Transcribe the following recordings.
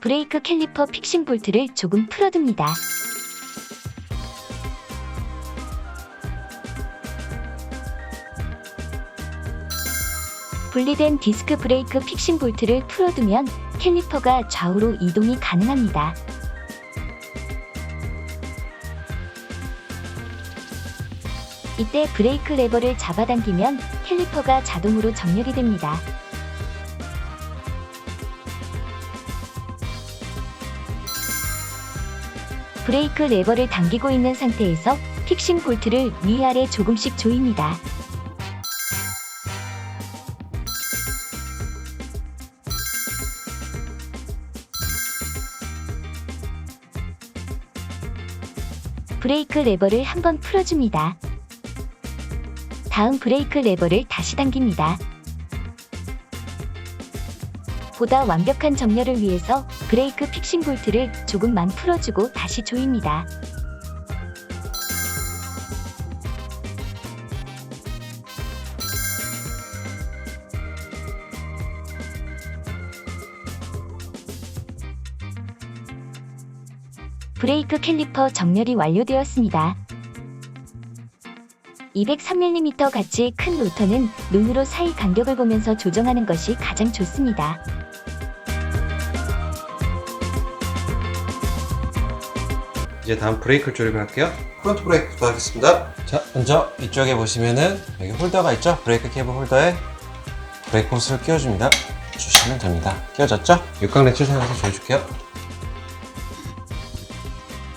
브레이크 캘리퍼 픽싱 볼트를 조금 풀어둡니다. 분리된 디스크 브레이크 픽싱 볼트를 풀어두면 캘리퍼가 좌우로 이동이 가능합니다. 이때 브레이크 레버를 잡아당기면 캘리퍼가 자동으로 정렬이 됩니다. 브레이크 레버를 당기고 있는 상태에서 픽싱 볼트를 위아래 조금씩 조입니다. 브레이크 레버를 한번 풀어줍니다. 다음 브레이크 레버를 다시 당깁니다. 보다 완벽한 정렬을 위해서 브레이크 픽싱 볼트를 조금만 풀어주고 다시 조입니다. 브레이크 캘리퍼 정렬이 완료되었습니다. 203mm 같이 큰 로터는 눈으로 사이 간격을 보면서 조정하는 것이 가장 좋습니다. 이제 다음 브레이크를 조립을 할게요. 프론트 브레이크부터 하겠습니다. 자, 먼저 이쪽에 보시면은 여기 홀더가 있죠? 브레이크 케이블 홀더에 브레이크 호스를 끼워줍니다. 주시면 됩니다. 끼워졌죠? 육각 렌치를 사용해서 조여줄게요.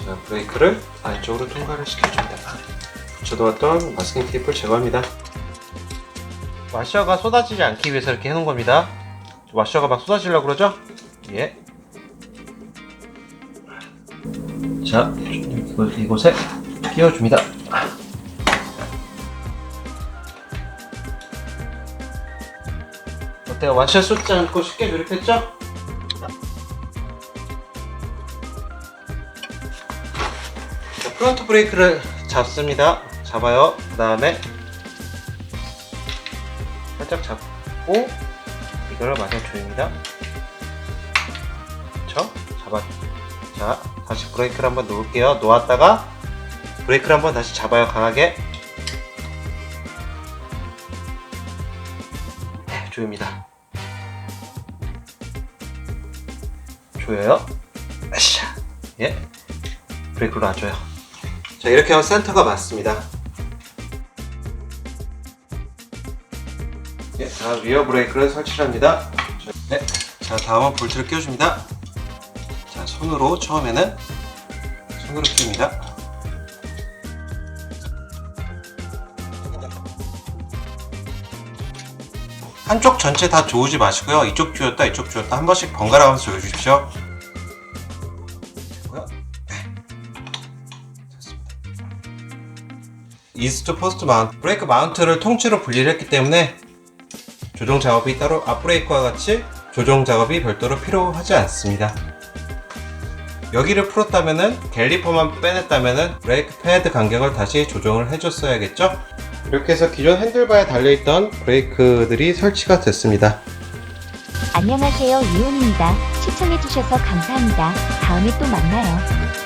자, 브레이크를 안쪽으로 통과를 시켜줍니다. 붙여놓았던 마스킹 테이프를 제거합니다. 와셔가 쏟아지지 않기 위해서 이렇게 해놓은 겁니다. 와셔가 막 쏟아지려고 그러죠? 예. 자, 이곳에 끼워줍니다. 어때요? 와셔 쏟지 않고 쉽게 조립했죠? 자, 프론트 브레이크를 잡습니다. 잡아요. 그 다음에 살짝 잡고 이거를 마냥 조입니다. 그쵸? 자, 다시 브레이크를 한번 놓을게요. 놓았다가 브레이크를 한번 다시 잡아요. 강하게. 네, 조입니다. 조여요. 아샤. 예. 브레이크를 놔줘요. 자, 이렇게 하면 센터가 맞습니다. 예, 다음 리어 브레이크를 설치를 합니다. 네. 자, 다음은 볼트를 끼워줍니다. 자, 손으로 처음에는 손으로 끼웁니다. 한쪽 전체 다 조우지 마시고요. 이쪽 조였다 이쪽 조였다 한 번씩 번갈아 가면서 조여주십시오. 이스트 포스트 마운트, 브레이크 마운트를 통째로 분리를 했기 때문에 조정 작업이 따로 앞브레이크와 같이 조정 작업이 별도로 필요하지 않습니다. 여기를 풀었다면은 갤리퍼만 빼냈다면은 브레이크 패드 간격을 다시 조정을 해줬어야겠죠? 이렇게 해서 기존 핸들바에 달려있던 브레이크들이 설치가 됐습니다. 안녕하세요, 이온입니다. 시청해주셔서 감사합니다. 다음에 또 만나요.